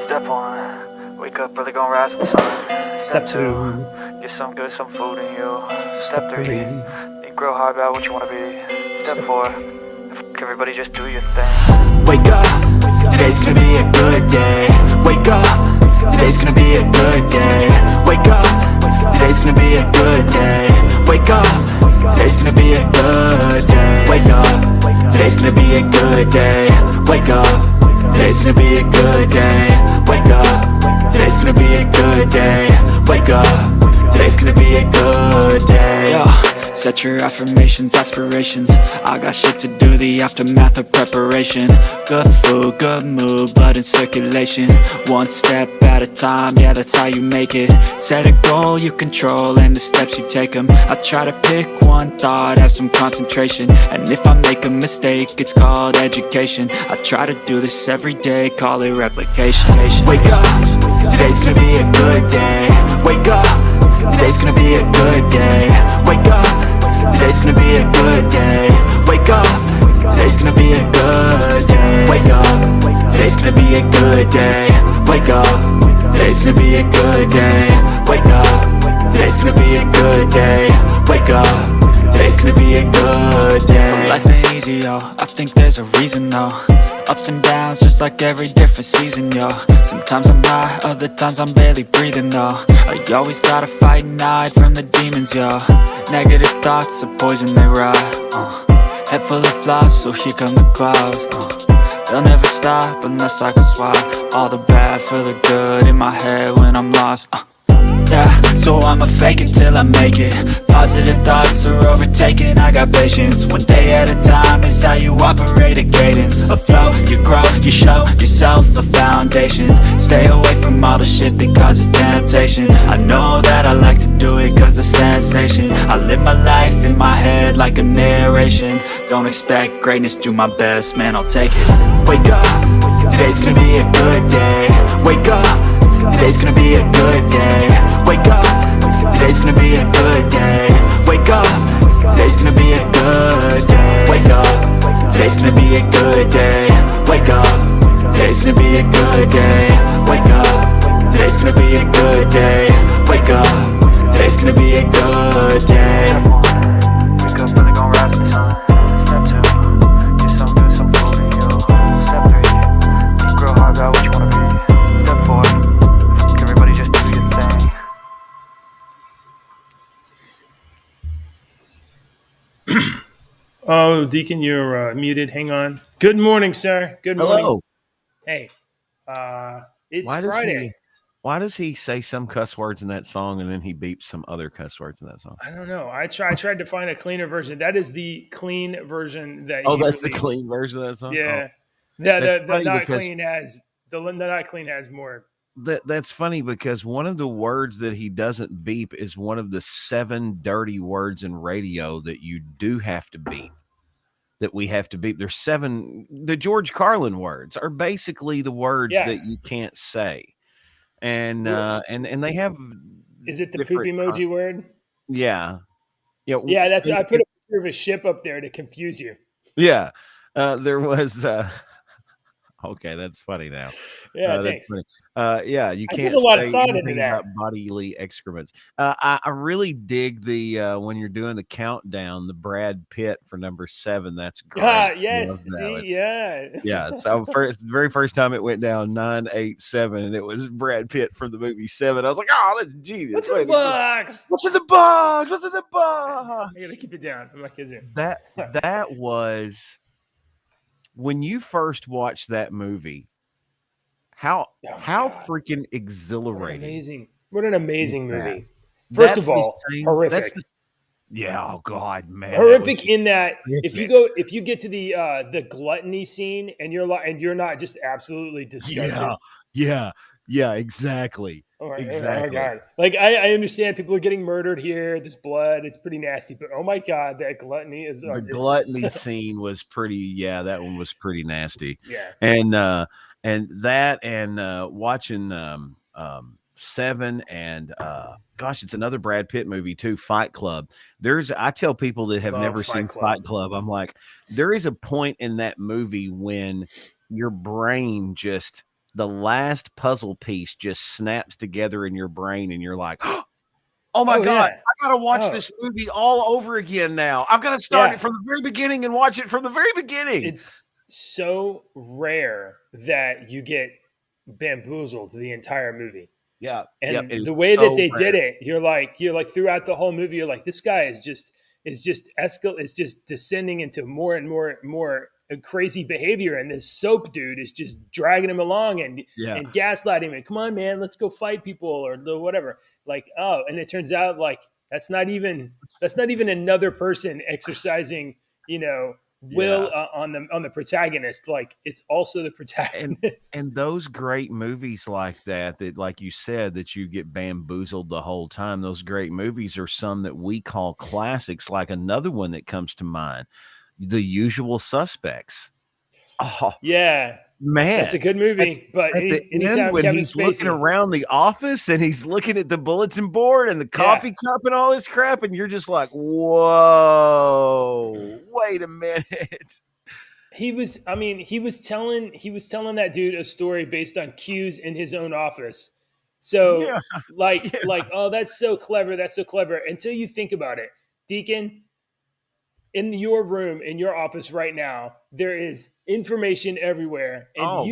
Step 1, wake up, really gonna rise with the sun. Step 2, get some good, some food in you. Step 3, think real hard about what you wanna be. Step 4, everybody just do your thing. Wake up, today's gonna be a good day. Wake up, today's gonna be a good day. Wake up, today's gonna be a good day. Wake up, today's gonna be a good day. Wake up, today's gonna be a good day. Wake up, today's gonna be a good day. Wake up, today's gonna be a good day. Wake up, today's gonna be a good day. Set your affirmations, aspirations. I got shit to do, the aftermath of preparation. Good food, good mood, blood in circulation. One step at a time, yeah, that's how you make it. Set a goal you control and the steps you take them. I try to pick one thought, have some concentration. And if I make a mistake, it's called education. I try to do this every day, call it replication. Wake up, today's gonna be a good day. Wake up, today's gonna be a good day. Wake up, today's gonna be a good day. Wake up, today's gonna be a good day. Wake up, today's gonna be a good day. Wake up, today's gonna be a good day. Wake up, today's gonna be a good day. Wake up, today's gonna be a good day. So life ain't easy, yo, I think there's a reason though. Ups and downs, just like every different season, yo. Sometimes I'm high, other times I'm barely breathing, though. I always gotta fight and hide from the demons, yo. Negative thoughts are poison, they ride, Head full of flies, so here come the clouds, They'll never stop unless I can swap all the bad for the good in my head when I'm lost, Yeah, so I'ma fake it till I make it. Positive thoughts are overtaken, I got patience. One day at a time is how you operate a cadence. A flow, you grow, you show yourself a foundation. Stay away from all the shit that causes temptation. I know that I like to do it cause it's sensation. I live my life in my head like a narration. Don't expect greatness, do my best, man, I'll take it. Wake up, today's gonna be a good day. Wake up, today's gonna be a good day. Wake up, today's gonna be a good day. Wake up, today's gonna be a good day. Wake up, today's gonna be a good day. Wake up, today's gonna be a good day. Wake up, today's gonna be a good day. Wake up, today's gonna be a good day. Wake up, really gonna rise with the sun. Step 2, get some good, some food in you. Step 3, think real hard about what you wanna be. Step 4, everybody just do your thing. Oh, Deacon, you're muted. Hang on. Good morning, sir. Good morning. Hello. Hey, it's Why does Friday. Why does he say some cuss words in that song and then he beeps some other cuss words in that song? I don't know. I tried to find a cleaner version. That is the clean version that. Oh, he that's released. the clean version of that song? Yeah, That's the funny not because- clean has the not clean has more. That's funny because one of the words that he doesn't beep is one of the 7 dirty words in radio that you do have to beep. That we have to beep. There's 7. The George Carlin words are basically the words that you can't say, and they have. Is it the poop emoji word? Yeah, Yeah, that's. I put a picture of a ship up there to confuse you. Yeah, there was. Okay, that's funny now. Yeah, that's thanks. funny. Yeah, you I can't put a lot of say thought into anything that. about bodily excrements. I really dig the when you're doing the countdown, the Brad Pitt for number 7. That's great. Yes. See, yeah. Yeah. So the very first time it went down 987, and it was Brad Pitt from the movie 7. I was like, oh, that's genius. What's in the box? What's in the box? What's in the box? I gotta keep it down. I'm not kidding. That was. When you first watched that movie, how freaking exhilarating! What an amazing movie! First of all, horrific. Oh God, man, horrific in that if you get to the gluttony scene and you're not just absolutely disgusted. Yeah, exactly. Oh God! Like I understand people are getting murdered here. There's blood. It's pretty nasty. But oh my God, that gluttony is the gluttony scene was pretty. Yeah, that one was pretty nasty. Yeah, and watching 7 and gosh, it's another Brad Pitt movie too, Fight Club. I tell people that have never seen Fight Club, I'm like, there is a point in that movie when your brain just the last puzzle piece just snaps together in your brain, and you're like, oh my God, yeah. I gotta watch this movie all over again now. I've got to start it from the very beginning and watch it from the very beginning. It's so rare that you get bamboozled the entire movie. Yeah. And the way that they did it, you're like throughout the whole movie, you're like, this guy is just descending into more and more crazy behavior, and this soap dude is just dragging him along and gaslighting him. Come on, man, let's go fight people or whatever. Like, and it turns out like that's not even another person exercising, will on the protagonist. Like, it's also the protagonist. And those great movies like that, like you said, that you get bamboozled the whole time. Those great movies are some that we call classics. Like another one that comes to mind, The Usual Suspects. Oh yeah, man, that's a good movie. But anytime when Kevin he's Spacey looking around the office and he's looking at the bulletin board and the coffee cup and all this crap, and you're just like, whoa, wait a minute. He was telling that dude a story based on cues in his own office. So oh, that's so clever. That's so clever. Until you think about it, Deacon, in your room, in your office right now, there is information everywhere, and all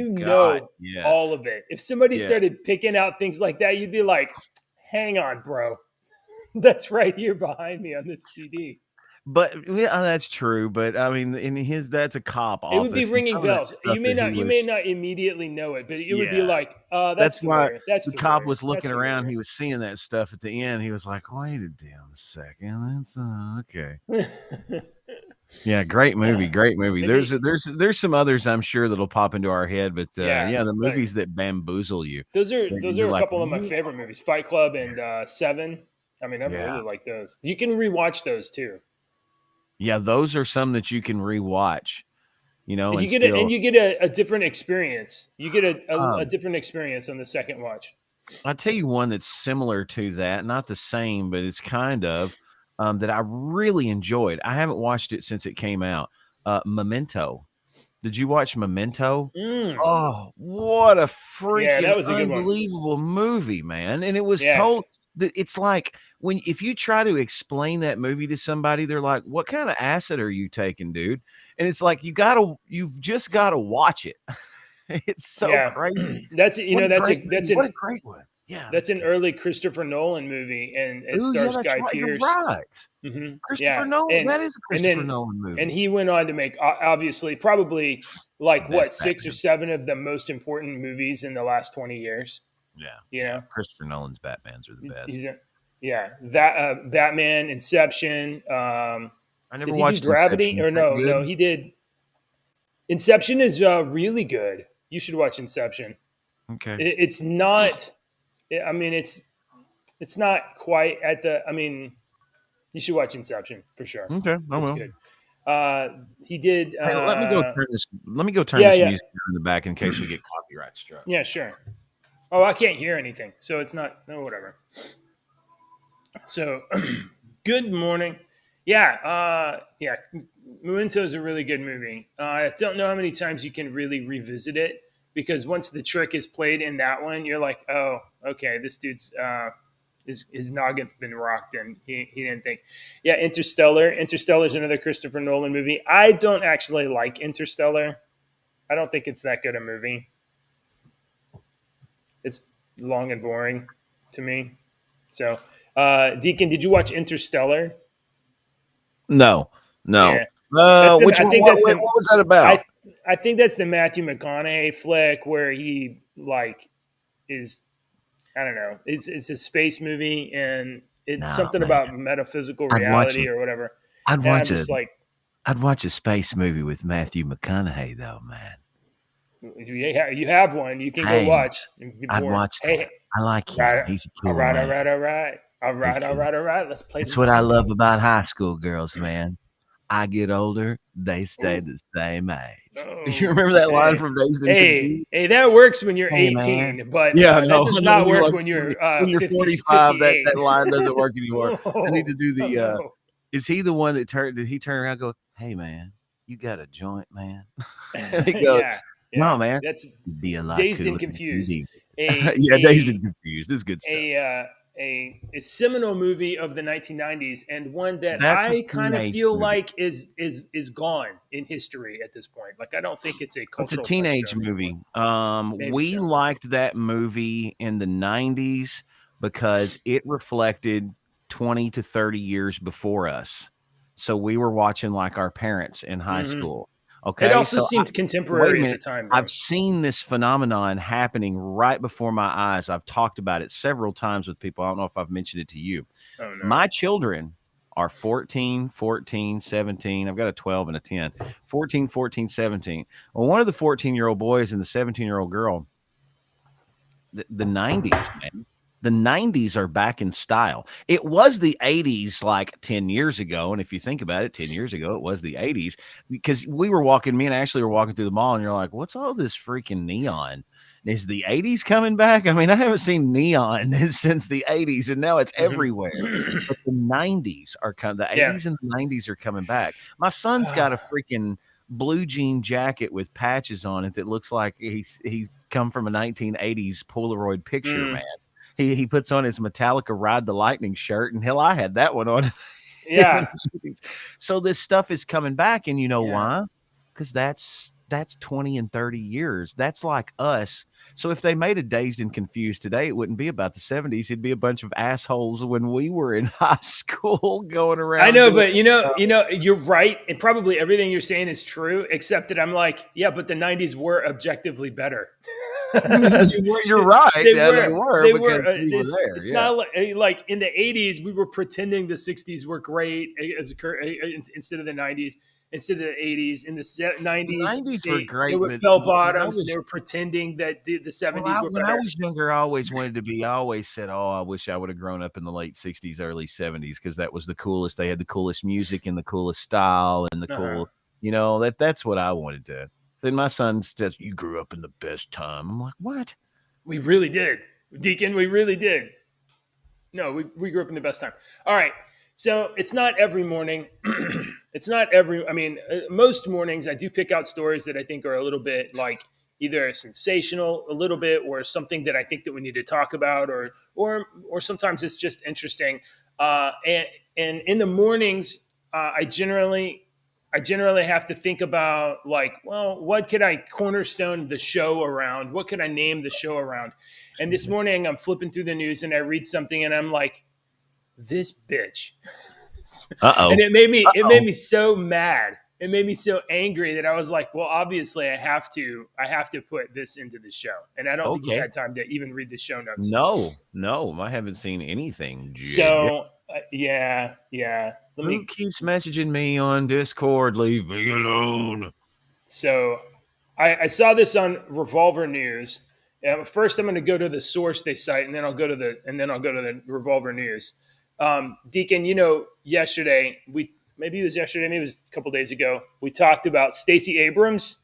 of it. If somebody started picking out things like that, you'd be like, hang on, bro. That's right here behind me on this CD. But that's true. But I mean, that's a cop office. It would be ringing bells. You may not immediately know it, but it would be like, that's why the cop was looking around. He was seeing that stuff at the end. He was like, wait a damn second. That's okay. Yeah, great movie. Great movie. There's some others I'm sure that'll pop into our head, but the movies that bamboozle you. Those are a couple of my favorite movies. Fight Club and Seven. I mean, I really like those. You can rewatch those too. Yeah, those are some that you can rewatch, and you get a different experience. You get a different experience on the second watch. I'll tell you one that's similar to that, not the same, but it's kind of that I really enjoyed. I haven't watched it since it came out. Memento. Did you watch Memento? Oh, what a freaking unbelievable movie, man! And it was told that it's like, if you try to explain that movie to somebody, they're like, what kind of acid are you taking, dude? And it's like, you've just got to watch it. It's so crazy. That's what a great one. Yeah. That's an early Christopher Nolan movie, and it stars Guy Pearce. Right. Mm-hmm. Christopher Nolan. That is a Christopher Nolan movie. And he went on to make, obviously, probably like six or seven of the most important movies in the last 20 years. Yeah. Christopher Nolan's Batmans are the best. Batman, Inception. I never watched Gravity, Inception. No, he did. Inception is really good. You should watch Inception. Okay. It's not. I mean, it's not quite at the. I mean, you should watch Inception for sure. Okay, that's good. He did. Hey, let me go turn this music in the back in case we get copyright struck. Yeah, sure. Oh, I can't hear anything, so it's not. No, whatever. So, good morning. Memento is a really good movie. I don't know how many times you can really revisit it, because once the trick is played in that one, you're like, oh, okay, this dude's his noggin's been rocked, and he didn't think. Yeah, Interstellar. Interstellar is another Christopher Nolan movie. I don't actually like Interstellar. I don't think it's that good a movie. It's long and boring to me. So, Deacon, did you watch Interstellar? No. Yeah. What was that about? I think that's the Matthew McConaughey flick where he is, I don't know. It's a space movie, and it's something about metaphysical reality or whatever. I'd watch a space movie with Matthew McConaughey though, man. You have one. You can go watch. I'd watch that. I like him. He's a cool man. All right. Let's play. That's what I love about high school girls, man. I get older, they stay the same age. Oh, you remember that line from Dazed and Confused? Hey, that works when you're 18, but that does not work when you're 45. That line doesn't work anymore. I need to do the. Is he the one that did he turn around and go, "Hey man, you got a joint, man?" And he goes, No, man. That's It'd be a lot Dazed cooler and than Confused. TV. A Yeah, Dazed a and Confused. This is good stuff. a seminal movie of the 1990s, and one that That's a I kind of teenage feel movie. like is gone in history at this point. Like I don't think it's a It's a cultural teenage touchstone movie. anymore. Maybe We so. liked that movie in the 90s because it reflected 20 to 30 years before us. So we were watching like our parents in high Mhm. school. It Okay. also So seemed wait a contemporary at the minute. time, though. I've seen this phenomenon happening right before my eyes. I've talked about it several times with people. I don't know if I've mentioned it to you. Oh no. My children are 14, 17. I've got a 12 and a 10. 14, 17. Well, one of the 14-year-old boys and the 17-year-old girl, the 90s, man. The 90s are back in style. It was the 80s like 10 years ago. And if you think about it, 10 years ago, it was the 80s because me and Ashley were walking through the mall and you're like, what's all this freaking neon? Is the 80s coming back? I mean, I haven't seen neon since the 80s and now it's everywhere. But the 90s are coming. The Yeah. 80s and the 90s are coming back. My son's got a freaking blue jean jacket with patches on it that looks like he's come from a 1980s Polaroid picture, man. He puts on his Metallica Ride the Lightning shirt, and hell, I had that one on. Yeah. So this stuff is coming back, and you know Yeah. why? Because that's 20 and 30 years. That's like us. So if they made a Dazed and Confused today, it wouldn't be about the 70s. It'd be a bunch of assholes when we were in high school going around. I know, doing but you're right, and probably everything you're saying is true, except that I'm like, yeah, but the 90s were objectively better. You're right. They Yeah, were. they were because we were It's there. it's Yeah. not like in the 80s we were pretending the 60s were great instead of the 90s, instead of the 80s. In the 90s, 90s were they great, were but bell when I bottoms, and was they were pretending that the 70s were when I better. was younger, I always wanted to be. I always said, "Oh, I wish I would have grown up in the late '60s, early '70s, because that was the coolest. They had the coolest music and the coolest style and the cool. That's what I wanted to." Then my son says, "You grew up in the best time." I'm like, "What?" We really did, Deacon. We really did. No, we grew up in the best time. All right. So it's not every morning. It's not every, I mean, most mornings I do pick out stories that I think are a little bit like either sensational a little bit or something that I think that we need to talk about or sometimes it's just interesting. And in the mornings, I generally have to think about like, well, what could I cornerstone the show around? What could I name the show around? And this morning I'm flipping through the news and I read something and I'm like, this bitch. Uh-oh. And it made me so mad. It made me so angry that I was like, well, obviously I have to put this into the show. And I don't think you've Okay. had time to even read the show notes. No, I haven't seen anything. So yeah. Who keeps messaging me on Discord? Leave me alone. So I saw this on Revolver News. First, I'm going to go to the source they cite, and then I'll go to the Revolver News. Deacon, yesterday maybe it was a couple days ago. We talked about Stacey Abrams,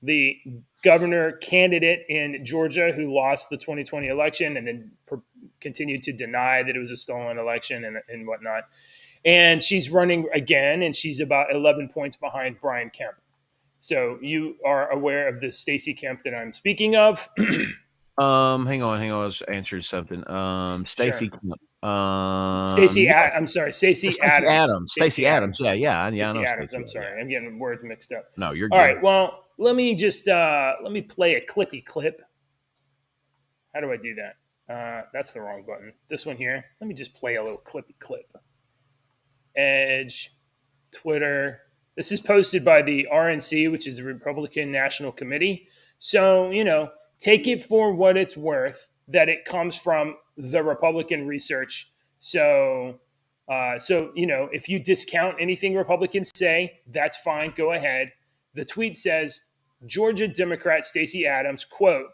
the governor candidate in Georgia who lost the 2020 election and then continued to deny that it was a stolen election and whatnot. And she's running again, and she's about 11 points behind Brian Kemp. So you are aware of the Stacey Kemp that I'm speaking of. Hang on. I was answering something. Stacey Kemp. Stacey Adams. Stacey Adams. Yeah. Stacey I know Adams. Stacey, I'm sorry. I'm getting words mixed up. No, you're all good. right. Well, let me just let me play a clippy clip. How do I do that? That's the wrong button. This one here. Let me just play a little clippy clip. Edge, Twitter. This is posted by the RNC, which is the Republican National Committee. So, take it for what it's worth that it comes from the Republican research. So if you discount anything Republicans say, that's fine. Go ahead. The tweet says, Georgia Democrat Stacey Adams, quote,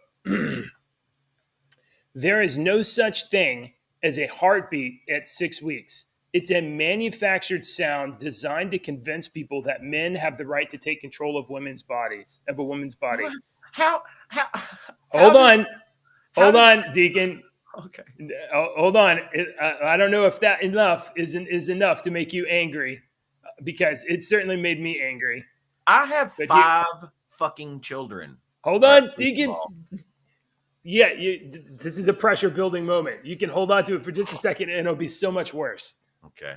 there is no such thing as a heartbeat at 6 weeks. It's a manufactured sound designed to convince people that men have the right to take control of women's bodies, of a woman's body. How Hold on, Deacon. Okay. Hold on. I don't know if that is enough to make you angry, because it certainly made me angry. I have 5 fucking children. Hold on, Deacon. Yeah, this is a pressure building moment. You can hold on to it for just a second, and it'll be so much worse. Okay.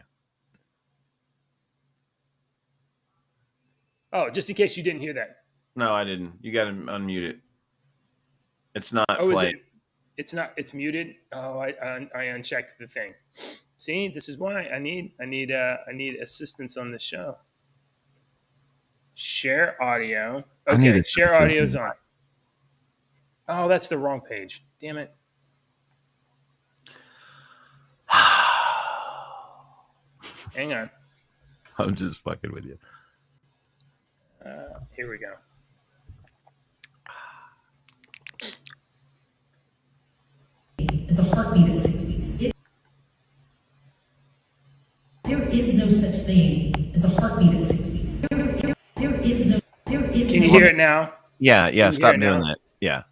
Oh, just in case you didn't hear that. No, I didn't. You got to unmute it. It's not Oh, playing. is it? It's not. It's muted. Oh, I unchecked the thing. See, this is why I need assistance on the show. Share audio. Okay, share audio's on. Oh, that's the wrong page. Damn it. Hang on. I'm just fucking with you. Here we go. Is a heartbeat at 6 weeks. There is no such thing as a heartbeat at 6 weeks. There is no. Can you hear it now? Yeah. Stop doing that. Yeah.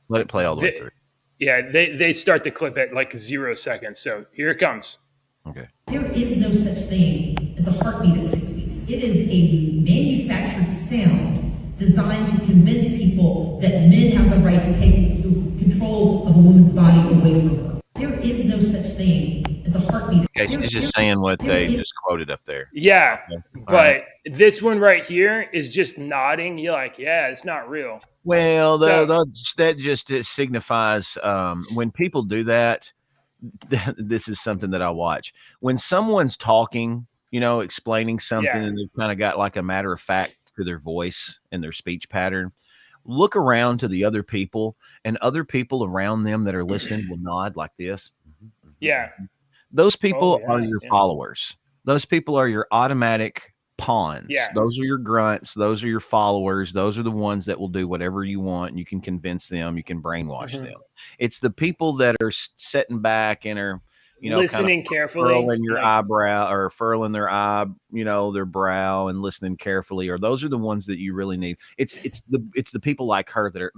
Let it play all the way through. Yeah, they start the clip at like 0 seconds. So here it comes. Okay. There is no such thing as a heartbeat at 6 weeks. It is a manufactured sound designed to convince people that men have the right to take control of a woman's body away from her. There is no such thing as a heartbeat. Okay, she's just saying what they just quoted up there. Yeah, Okay. but this one right here is just nodding. You're like, yeah, it's not real. Well, that just signifies when people do that. This is something that I watch when someone's talking, explaining something, and they've kind of got like a matter of fact to their voice and their speech pattern. Look around to the other people, and other people around them that are listening will nod like this. Yeah. Those people are your followers. Those people are your automatic pawns. Yeah. Those are your grunts. Those are your followers. Those are the ones that will do whatever you want. And you can convince them. You can brainwash them. It's the people that are sitting back and are, listening carefully, furling your eyebrow or furling their their brow and listening carefully. Or those are the ones that you really need. It's the people like her that are,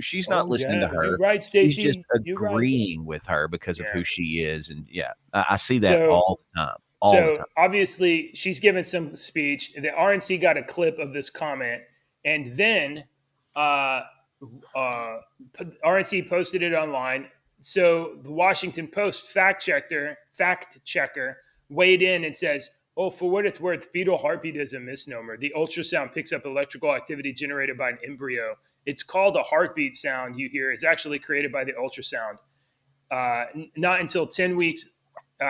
She's not listening to her. You're right, Stacey. She's just agreeing with her because of who she is. And I see that all the time. So obviously she's given some speech. The RNC got a clip of this comment, and then RNC posted it online. So the Washington Post fact checker weighed in and says, "Oh, for what it's worth, fetal heartbeat is a misnomer. The ultrasound picks up electrical activity generated by an embryo. It's called a heartbeat sound you hear. It's actually created by the ultrasound. Not until 10 weeks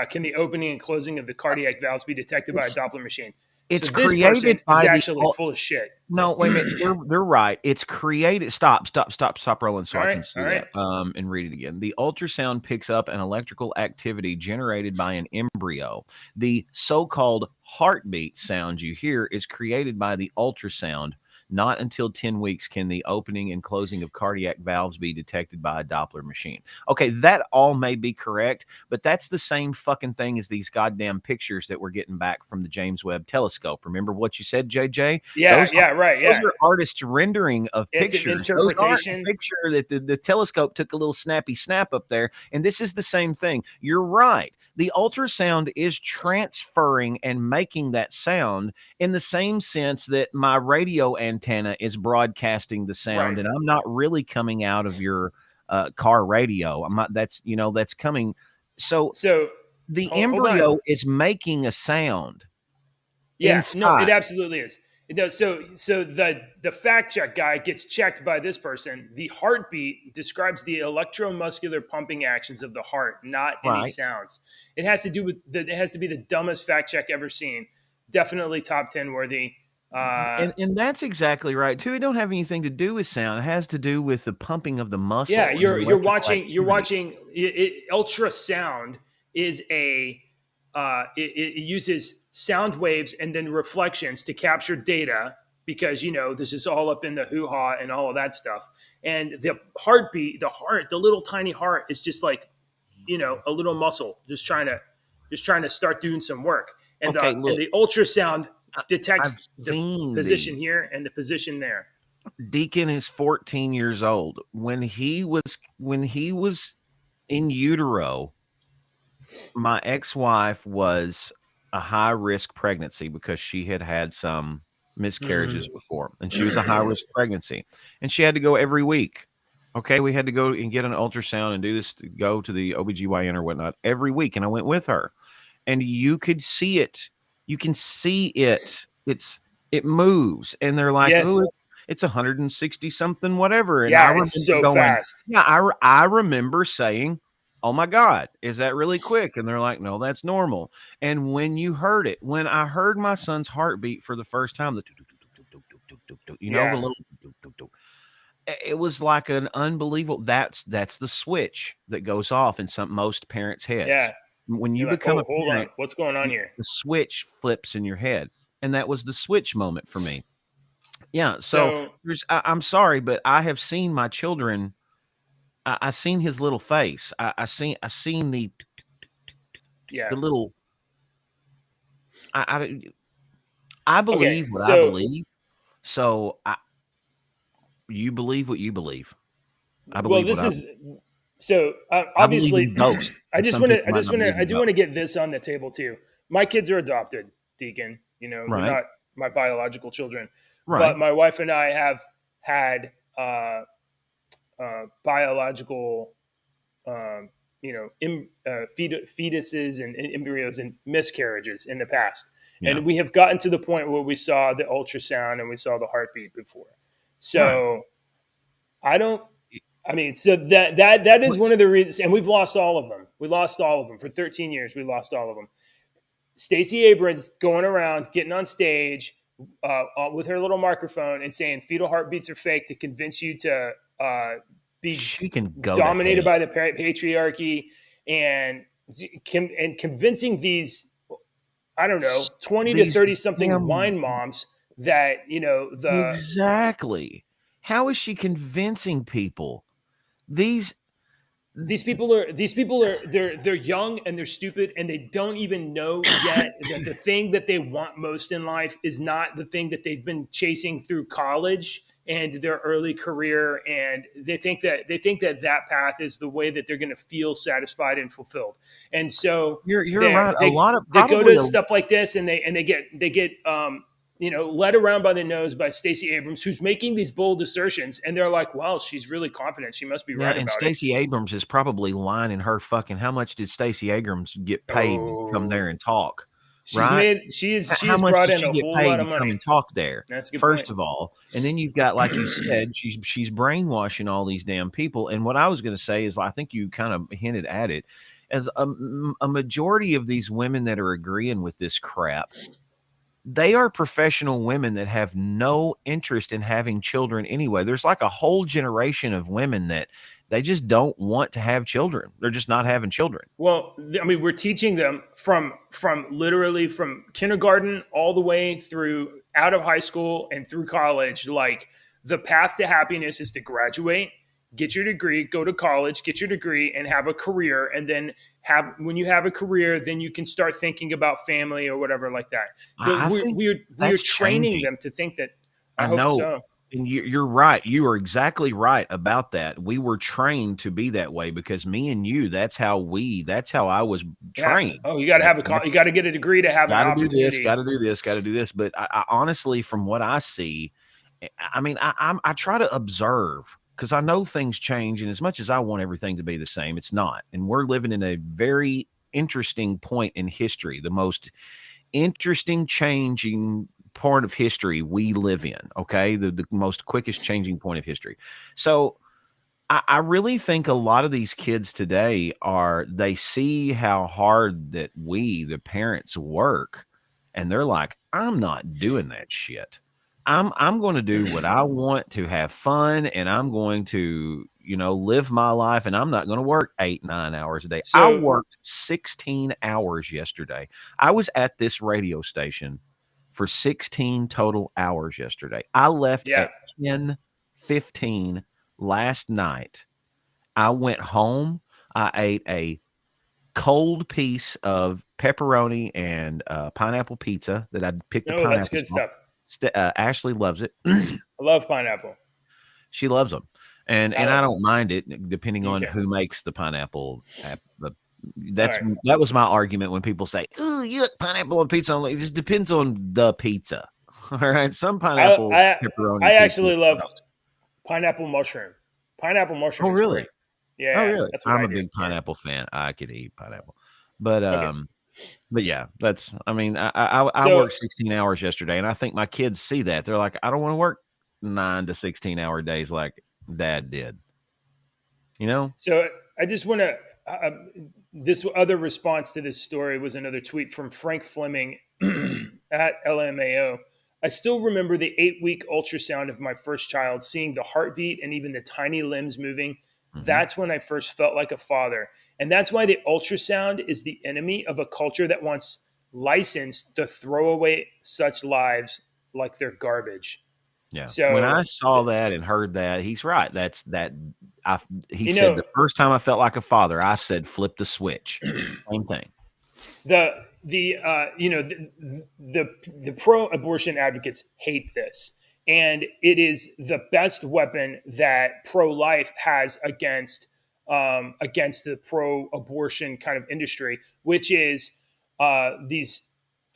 can the opening and closing of the cardiac valves be detected by a Doppler machine." It's so this created by actually full of shit. No, wait a minute. They're right. It's created. Stop rolling so I can see that. And read it again. The ultrasound picks up an electrical activity generated by an embryo. The so-called heartbeat sound you hear is created by the ultrasound. Not until 10 weeks can the opening and closing of cardiac valves be detected by a Doppler machine. Okay, that all may be correct, but that's the same fucking thing as these goddamn pictures that we're getting back from the James Webb Telescope. Remember what you said, JJ? Those are artists' rendering of pictures. It's an interpretation. Those picture that the telescope took a little snappy snap up there, and this is the same thing. You're right. The ultrasound is transferring and making that sound in the same sense that my radio antenna is broadcasting the sound, and I'm not really coming out of your car radio. I'm not. That's coming. So the embryo is making a sound. Yeah, inside. No, it absolutely is. It does. So the fact check guy gets checked by this person. The heartbeat describes the electromuscular pumping actions of the heart, not any sounds. It has to do with it has to be the dumbest fact check ever seen. Definitely top 10 worthy. And that's exactly right too. It don't have anything to do with sound. It has to do with the pumping of the muscle. Yeah, you're watching ultrasound is it uses sound waves and then reflections to capture data because this is all up in the hoo-ha and all of that stuff. And the heartbeat, the little tiny heart is just like a little muscle just trying to start doing some work. And the ultrasound detects the position here and the position there. Deacon is 14 years old. When he was in utero, my ex-wife was a high-risk pregnancy because she had some miscarriages before, and she was a high risk pregnancy, and she had to go every week. Okay, we had to go and get an ultrasound and do this, to go to the OBGYN or whatnot every week, and I went with her, and you could see it. You can see it. It moves, and they're like, Yes. "Oh, it's 160 something, whatever." And Yeah, I remember it's so going, fast. Yeah, I remember saying, "Oh my God, is that really quick?" And they're like, "No, that's normal." And when you heard it, when I heard my son's heartbeat for the first time, the you know, the little, it was like an unbelievable. That's the switch that goes off in most parents' heads. Yeah. When you You're like, become "Oh, a hold parent, on, what's going on here?" the switch flips in your head, and that was the switch moment for me. Yeah. So I'm sorry, but I have seen my children. I seen his little face. I seen the little. I believe what I believe. So you believe what you believe. I believe. Well, this is so I believe obviously. in ghosts. I do want to get this on the table too. My kids are adopted, Deacon. You know, they're not my biological children, but my wife and I have had biological, fetuses and embryos and miscarriages in the past. Yeah. And we have gotten to the point where we saw the ultrasound and we saw the heartbeat before. So so that is one of the reasons, and we've lost all of them. We lost all of them for 13 years. We lost all of them. Stacey Abrams going around, getting on stage with her little microphone and saying fetal heartbeats are fake to convince you to be dominated by the patriarchy, and convincing these, I don't know, 20 to 30 something wine moms that, exactly. How is she convincing people? These people are they're young and they're stupid, and they don't even know yet that the thing that they want most in life is not the thing that they've been chasing through college and their early career, and they think that path is the way that they're going to feel satisfied and fulfilled. And so you're right. They go to stuff like this, and they get led around by the nose by Stacey Abrams, who's making these bold assertions, and they're like, "Well, she's really confident. She must be right about it." And Stacey Abrams is probably lining her fucking. How much did Stacey Abrams get paid to come there and talk? She's brought in a whole lot of money. Come and talk there. That's a good First point. of all, and then you've got, like you said, she's brainwashing all these damn people. And what I was going to say is, I think you kind of hinted at it, as a majority of these women that are agreeing with this crap, they are professional women that have no interest in having children anyway. There's like a whole generation of women that they just don't want to have children. They're just not having children. Well, I mean, we're teaching them from literally from kindergarten all the way through out of high school and through college. Like, the path to happiness is to graduate, get your degree, go to college, get your degree, and have a career. And then when you have a career, then you can start thinking about family or whatever like that. We're training them to think that. I hope know. So. And you're right. You are exactly right about that. We were trained to be that way because me and you, that's how I was trained. Oh, you got to you got to get a degree to have an opportunity. Got to do this. But I honestly, from what I see, I mean, I try to observe, because I know things change. And as much as I want everything to be the same, it's not. And we're living in a very interesting point in history, the most interesting changing part of history we live in. Okay. The most quickest changing point of history. So I really think a lot of these kids today they see how hard that we, the parents, work, and they're like, I'm not doing that shit. I'm going to do what I want, to have fun, and I'm going to, live my life, and I'm not going to work 8-9 hours a day. I worked 16 hours yesterday. I was at this radio station for 16 total hours yesterday. I left at 10:15 last night. I went home. I ate a cold piece of pepperoni and pineapple pizza that I picked. Oh, that's good stuff. Ashley loves it. I love pineapple. She loves them, and I don't mind it, depending on who makes the pineapple. That was my argument when people say, "Oh, you like pineapple on pizza." It just depends on the pizza. All right, some pineapple pepperoni. I pizza actually is love gross. pineapple mushroom. Pineapple mushroom Oh, is really? great. Yeah, Oh, yeah, really? that's what I'm I a do. big Yeah. pineapple fan. I could eat pineapple, but Okay. but yeah, that's. I mean, I So worked 16 hours yesterday, and I think my kids see that. They're like, I don't want to work 9 to 16-hour days like Dad did. You know? So I just want to. This other response to this story was another tweet from Frank Fleming at LMAO. I still remember the 8-week ultrasound of my first child, seeing the heartbeat and even the tiny limbs moving. Mhm. That's when I first felt like a father. And that's why the ultrasound is the enemy of a culture that wants license to throw away such lives like they're garbage. Yeah. When So, I saw that and heard that, he's right. That's that. I He you said know, the first time I felt like a father, I said flip the switch. Same thing. the pro-abortion advocates hate this, and it is the best weapon that pro-life has against the pro-abortion kind of industry, which is these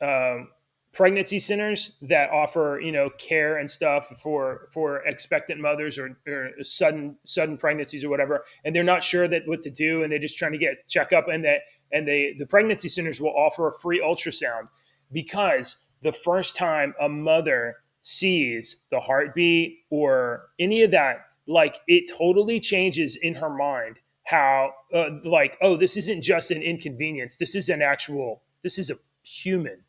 um, pregnancy centers that offer care and stuff for expectant mothers or sudden pregnancies or whatever, and they're not sure that what to do, and they're just trying to get checkup, and the pregnancy centers will offer a free ultrasound because the first time a mother sees the heartbeat or any of that, like, it totally changes in her mind how like, oh, this isn't just an inconvenience, this is a human.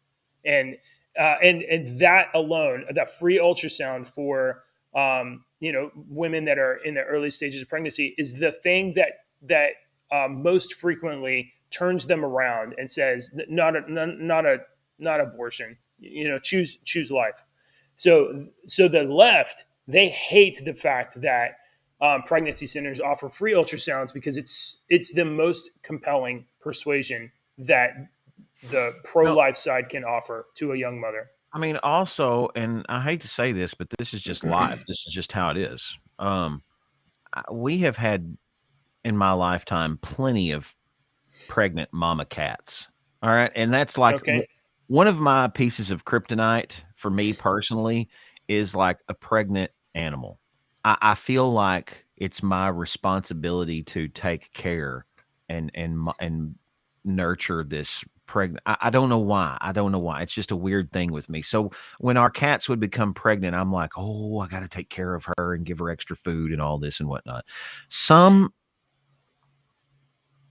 And that alone, that free ultrasound for women that are in the early stages of pregnancy, is the thing that most frequently turns them around and says, not abortion, choose life. So the left, they hate the fact that pregnancy centers offer free ultrasounds because it's the most compelling persuasion that the No, pro-life side can offer to a young mother. I mean, also, and I hate to say this, but this is just life. This is just how it is. We have had in my lifetime plenty of pregnant mama cats. All right, and that's like Okay. one of my pieces of kryptonite for me personally is like a pregnant animal. I feel like it's my responsibility to take care and nurture this pregnant. I don't know why. I don't know why. It's just a weird thing with me. So when our cats would become pregnant, I'm like, oh, I got to take care of her and give her extra food and all this and whatnot. Some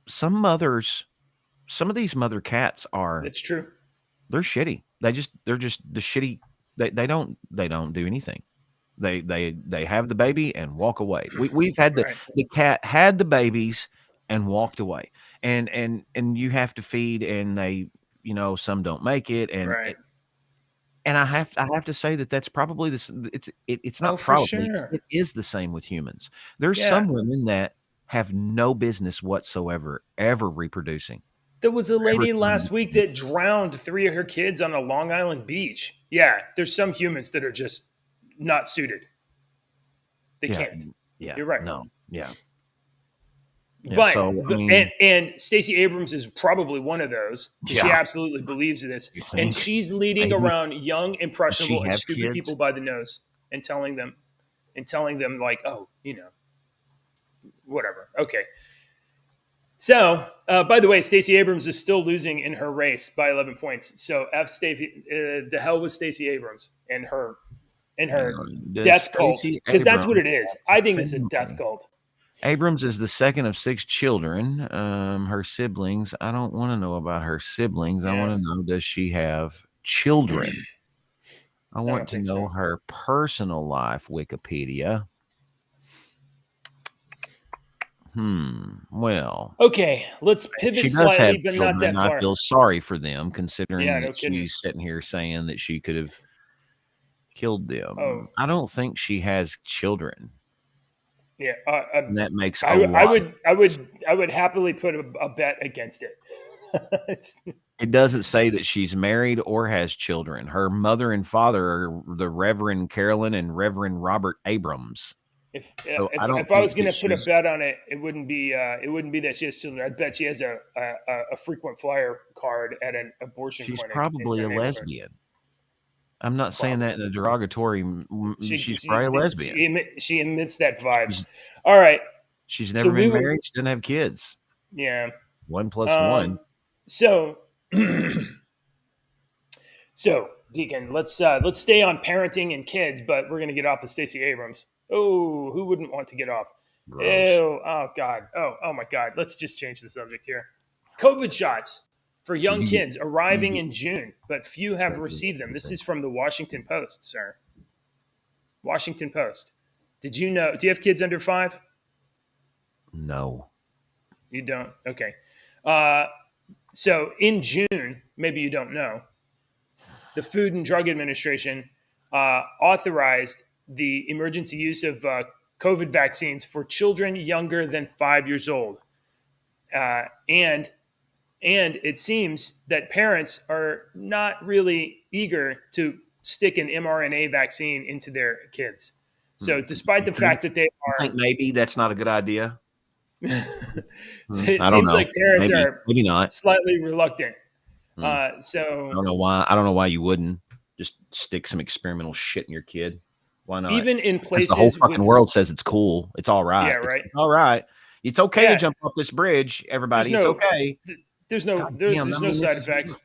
some mothers, some of these mother cats are That's true. they're shitty. They're just the shitty. They don't do anything. They have the baby and walk away. We've had Right. the cat had the babies and walked away. And you have to feed, and they, some don't make it, Right. and I have to say that that's probably this. It's Oh, not for probably, sure. it is the same with humans. There's Yeah. some women that have no business whatsoever ever reproducing. There was a Ever lady trying last week to- that drowned 3 of her kids on a Long Island beach. Yeah, there's some humans that are just not suited. They Yeah, can't. yeah, You're right. no, yeah, yeah. But So I mean, and Stacey Abrams is probably one of those, because she yeah. absolutely believes in this, You and think she's leading maybe around young, does she impressionable, and have stupid kids? people by the nose and telling them like, oh, whatever. Okay. So, by the way, Stacey Abrams is still losing in her race by 11 points. So, F Stacey, the hell with Stacey Abrams and Hang her on. Does death cult, Stacey because that's what Abrams it is. have I think a it's a death family? cult. Abrams is the second of 6 children. Her siblings, I don't want to know about her siblings. I want Yeah, to know, does she have children? I I want don't to think so. know her personal life, Wikipedia. Well, Okay, let's pivot she does have slightly, but not children. that I far. feel sorry for them, considering Yeah, no that kidding. she's sitting here saying that she could have killed Oh, them. I don't think she has children, yeah. and that makes I, a I lot of would, I sense. would, I would happily put a bet against it. It's, It doesn't say that she's married or has children. Her mother and father are the Reverend Carolyn and Reverend Robert Abrams. if So I if don't if I think was that going to put a she's bet on it, it wouldn't be that she has children. I'd bet she has a frequent flyer card at an abortion she's clinic in probably her a neighborhood. lesbian. I'm not saying that in a derogatory. She's probably a lesbian. She emits that vibe. She's, All right. she's So never been married. She doesn't have kids. Yeah. 1 + 1. So, so Deacon, let's stay on parenting and kids, but we're gonna get off of Stacey Abrams. Oh, who wouldn't want to get off? Gross. Ew, oh God. Oh my God. Let's just change the subject here. COVID shots for young kids arriving in June, but few have received them. This is from the Washington Post, sir. Washington Post. Did you know? Do you have kids under 5? No. You don't? Okay. So in June, maybe you don't know, the Food and Drug Administration authorized the emergency use of COVID vaccines for children younger than 5 years old. And it seems that parents are not really eager to stick an mRNA vaccine into their kids. So despite the fact that they are... I think maybe that's not a good idea. So it seems like parents are maybe not slightly reluctant. So I don't know why. I don't know why you wouldn't just stick some experimental shit in your kid. Why not? Even in places, the whole fucking world says it's cool. It's all right. Yeah, right. It's all right. It's okay to jump off this bridge, everybody. It's okay. There's no side effects.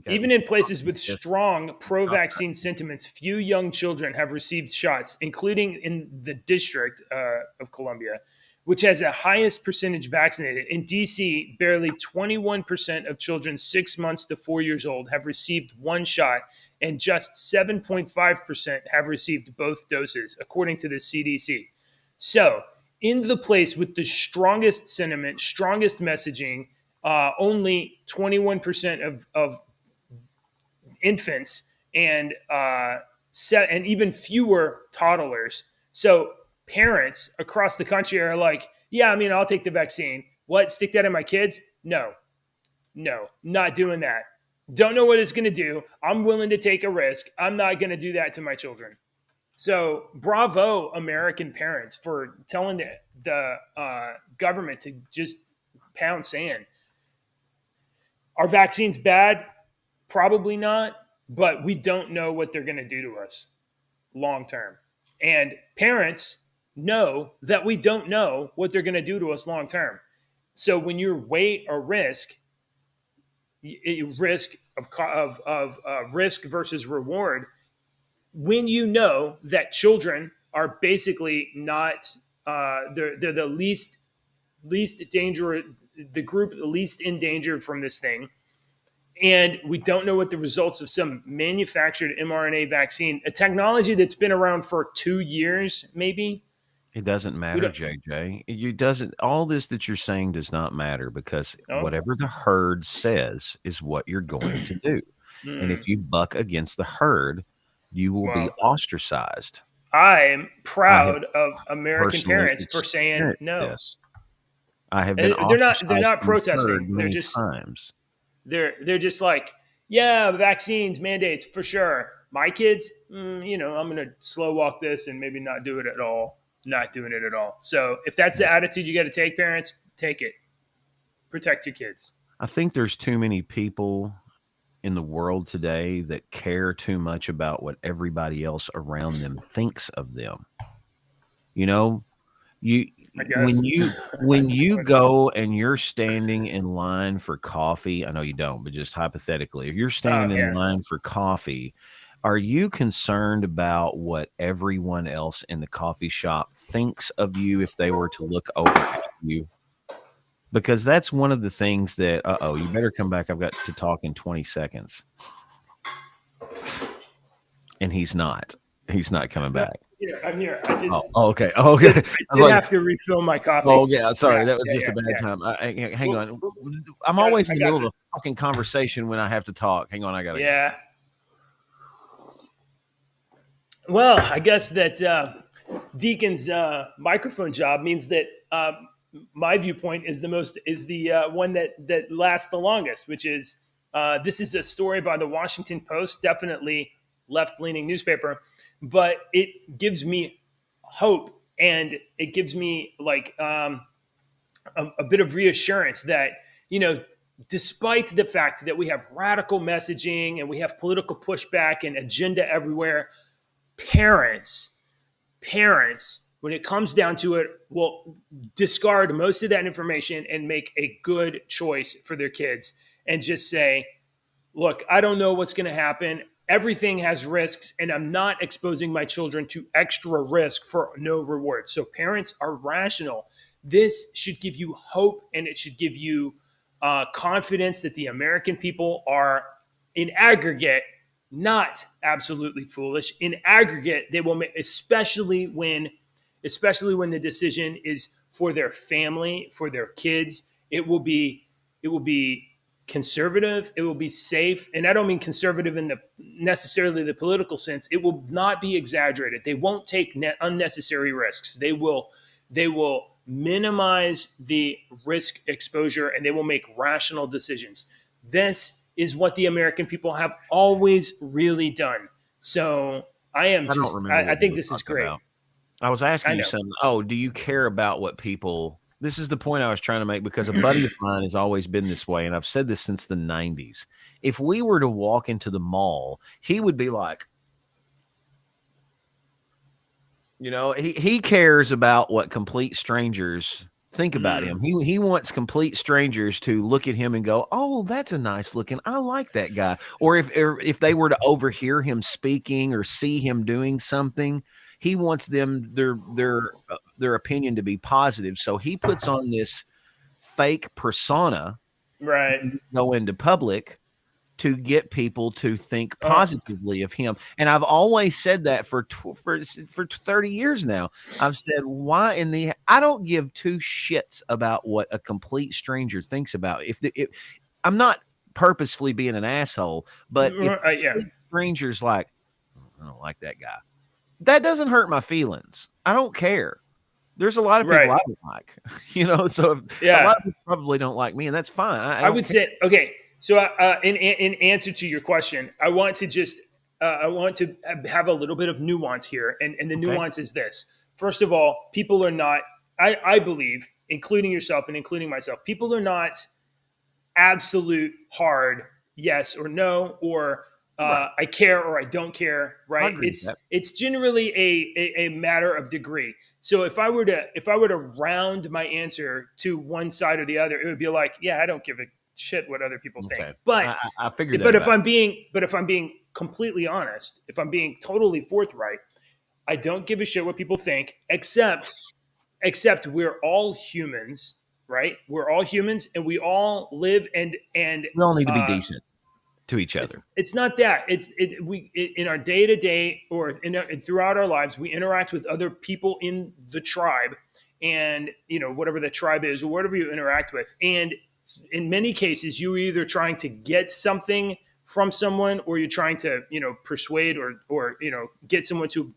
Even in places with strong pro-vaccine sentiments, few young children have received shots, including in the District of Columbia, which has the highest percentage vaccinated. In D.C., barely 21% of children 6 months to 4 years old have received one shot, and just 7.5% have received both doses, according to the CDC. So, in the place with the strongest sentiment, strongest messaging, only 21% of infants and even fewer toddlers. So parents across the country are like, yeah, I mean, I'll take the vaccine. What? Stick that in my kids? No, not doing that. Don't know what it's going to do. I'm willing to take a risk. I'm not going to do that to my children. So bravo, American parents, for telling the government to just pound sand. Are vaccines bad? Probably not, but we don't know what they're going to do to us long term. And parents know that we don't know what they're going to do to us long term. So when you weigh a risk of risk versus reward, when you know that children are basically not they're the least danger, the group least endangered from this thing, and we don't know what the results of some manufactured mRNA vaccine, a technology that's been around for 2 years, maybe. It doesn't matter, JJ. You doesn't. All this that you're saying does not matter, because whatever the herd says is what you're going to do. And if you buck against the herd, you will be ostracized. I'm proud of American parents for saying no. This. I have been. They're not protesting. They're just times. They're just like, yeah, vaccines, mandates for sure. My kids, I'm going to slow walk this and maybe not do it at all. Not doing it at all. So if that's the attitude you got to take, parents, take it. Protect your kids. I think there's too many people in the world today that care too much about what everybody else around them thinks of them. When you go and you're standing in line for coffee, I know you don't, but just hypothetically, if you're standing in line for coffee, are you concerned about what everyone else in the coffee shop thinks of you if they were to look over at you? Because that's one of the things that, you better come back. I've got to talk in 20 seconds. And he's not coming back. I'm here. I just. Okay. I did have to refill my coffee. Oh yeah, sorry, that was just a bad time. Hang on. I'm always in the middle of a fucking conversation when I have to talk. Hang on, I gotta. Yeah. Well, I guess that Deacon's microphone job means that my viewpoint is the one that lasts the longest, which is this is a story by the Washington Post, definitely left-leaning newspaper, but it gives me hope, and it gives me like a bit of reassurance that despite the fact that we have radical messaging and we have political pushback and agenda everywhere, parents, when it comes down to it, will discard most of that information and make a good choice for their kids and just say, look, I don't know what's going to happen. Everything has risks, and I'm not exposing my children to extra risk for no reward. So parents are rational. This should give you hope, and it should give you confidence that the American people are, in aggregate, not absolutely foolish. In aggregate, they will make, especially when the decision is for their family, for their kids. It will be conservative. It will be safe, and I don't mean conservative in the necessarily the political sense. It will not be exaggerated. They won't take unnecessary risks. They will minimize the risk exposure, and they will make rational decisions. This is what the American people have always really done. So I think this is great. I was asking you something. Oh, do you care about what people... This is the point I was trying to make, because a buddy of mine has always been this way, and I've said this since the 90s. If we were to walk into the mall, he would be like, he cares about what complete strangers think about him. He wants complete strangers to look at him and go, oh, that's a nice looking, I like that guy. Or if they were to overhear him speaking or see him doing something, he wants them their opinion to be positive. So he puts on this fake persona, right, go into public to get people to think positively of him. And I've always said that for 30 years now. I've said, why I don't give two shits about what a complete stranger thinks about. If I'm not purposefully being an asshole, but if strangers like, I don't like that guy, that doesn't hurt my feelings. I don't care. There's a lot of people I don't like, so a lot of people probably don't like me, and that's fine. I would say, okay. So in answer to your question, I want to have a little bit of nuance here. And the nuance is this. First of all, people are not, I believe, including yourself and including myself, people are not absolute hard yes or no, or I care or I don't care, right? It's generally a matter of degree. So if I were to round my answer to one side or the other, it would be like, yeah, I don't give a shit what other people think. But I figured that. But if I'm being completely honest, if I'm being totally forthright, I don't give a shit what people think, except we're all humans, right? We're all humans, and we all live and we all need to be decent to each other. It's not that. We in our day to day or throughout our lives, we interact with other people in the tribe, and whatever the tribe is or whatever you interact with. And in many cases, you're either trying to get something from someone, or you're trying to persuade or get someone to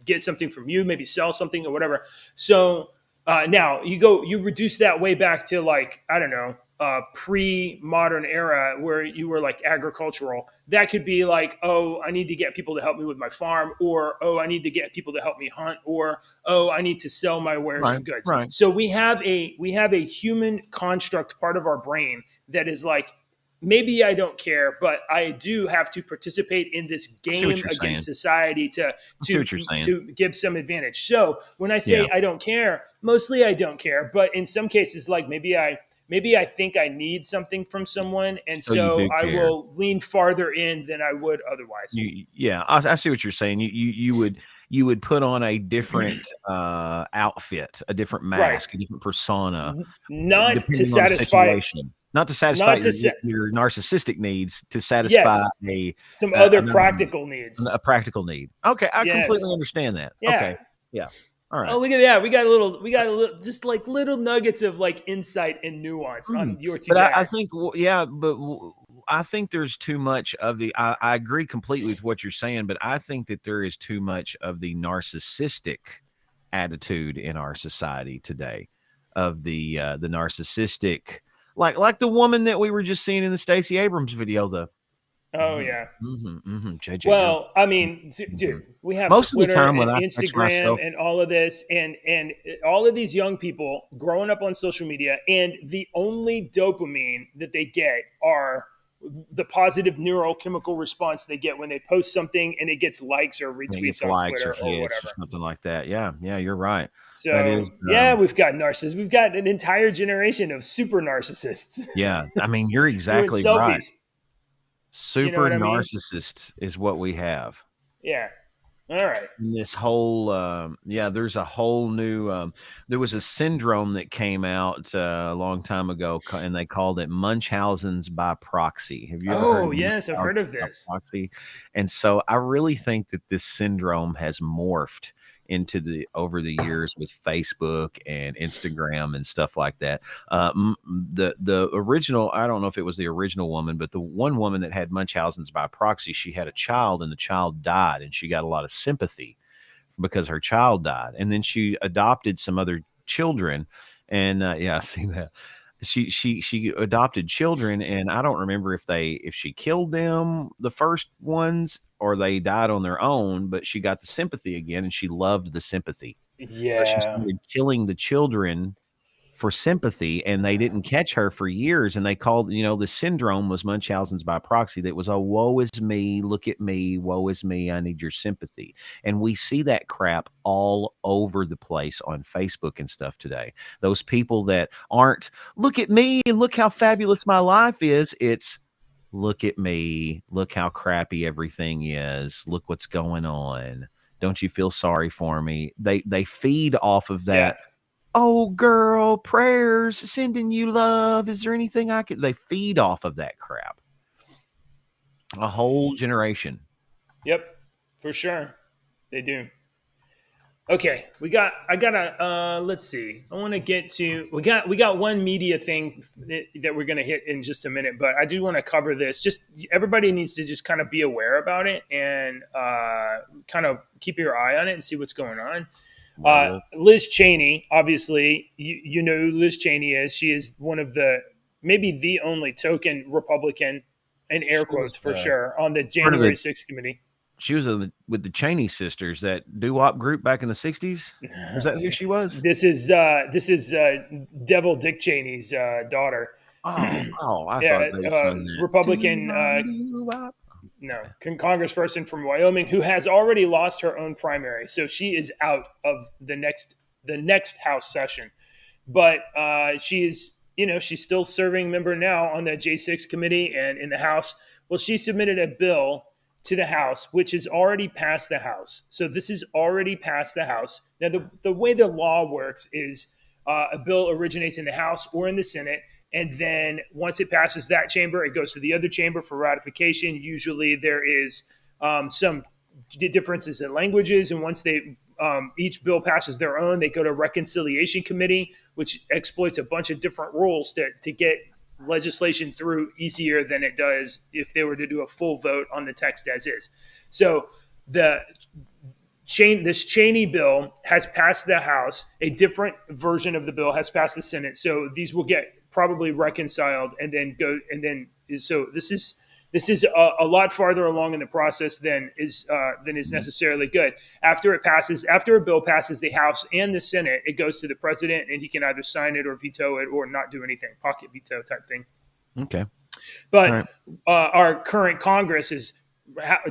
get something from you, maybe sell something or whatever. So now you reduce that way back to, like, I don't know, pre-modern era where you were like agricultural. That could be like, oh, I need to get people to help me with my farm, or, oh, I need to get people to help me hunt, or, oh, I need to sell my wares and goods. Right. So we have a human construct part of our brain that is like, maybe I don't care, but I do have to participate in this game against society to give some advantage. So when I say I don't care, mostly I don't care, but in some cases, like maybe I think I need something from someone, and so I will lean farther in than I would otherwise. I see what you're saying. You would put on a different outfit, a different mask, a different persona, not to satisfy your narcissistic needs, to satisfy some other practical needs. A practical need. Okay, I completely understand that. Yeah. Okay, yeah. All right. Oh, look at that! We got a little, just like little nuggets of like insight and nuance on your two. But I think, I think there's too much of the. I agree completely with what you're saying, but I think that there is too much of the narcissistic attitude in our society today, of the narcissistic, like the woman that we were just seeing in the Stacey Abrams video, Oh yeah. JJ, Well, I mean, dude, we have most of the Twitter time when and I catch Instagram myself, and all of this, and all of these young people growing up on social media, and the only dopamine that they get are the positive neurochemical response they get when they post something and it gets likes or it retweets gets on likes or Twitter or hits or whatever. something like that. Yeah, yeah, you're right. That So is, yeah, we've got narcissists. We've got an entire generation of super narcissists yeah. I mean, you're doing exactly right. selfies. You know Super what I mean? narcissists is what we have. Yeah. All right. And this whole, there's a whole new. There was a syndrome that came out a long time ago, and they called it Munchausen's by proxy. Have you ever heard Oh of yes, I've heard Munchausen of by this. proxy? And so I really think that this syndrome has morphed into the over the years with Facebook and Instagram and stuff like that. The original, I don't know if it was the original woman, but the one woman that had Munchausen's by proxy, she had a child and the child died, and she got a lot of sympathy because her child died, and then she adopted some other children, and yeah, I see that. She adopted children, and I don't remember if she killed them, the first ones, or they died on their own, but she got the sympathy again, and she loved the sympathy. So she Yeah. started killing the children for sympathy, and they didn't catch her for years, and they called, the syndrome was Munchausen's by proxy. That was, oh, woe is me, look at me, woe is me, I need your sympathy. And we see that crap all over the place on Facebook and stuff today. Those people that aren't, look at me and look how fabulous my life is. It's, look at me, look how crappy everything is, look what's going on, don't you feel sorry for me? They feed off of Yeah. that. Oh, girl, prayers, sending you love. Is there anything I could? They feed off of that crap. A whole generation. Yep. For sure. They do. Okay, I gotta let's see. I want to get to we got one media thing that we're gonna hit in just a minute, but I do want to cover this. Just everybody needs to just kind of be aware about it and kind of keep your eye on it and see what's going on. Liz Cheney, obviously, you know who Liz Cheney is. She is one of maybe the only token Republican, in air She quotes was for sure, on the part of January 6th committee. She was with the Cheney sisters, that doo-wop group back in the 60s. Is that who she was? This is Devil Dick Cheney's daughter. Oh, I Yeah, thought they sung that. Republican, Doo-wop. no, congressperson from Wyoming who has already lost her own primary, so she is out of the next House session. But she is, she's still serving member now on the J6 committee and in the House. Well, she submitted a bill to the House, which has already passed the House. So this is already passed the House. Now, the way the law works is a bill originates in the House or in the Senate, and then once it passes that chamber, it goes to the other chamber for ratification. Usually there is some differences in languages, and once each bill passes their own, they go to reconciliation committee, which exploits a bunch of different rules to get legislation through easier than it does if they were to do a full vote on the text as is. So this Cheney bill has passed the House. A different version of the bill has passed the Senate. So these will get probably reconciled and then go. And then so this is a lot farther along in the process than is necessarily good. After a bill passes the House and the Senate, it goes to the president, and he can either sign it or veto it or not do anything, pocket veto type thing. Okay. But our current Congress is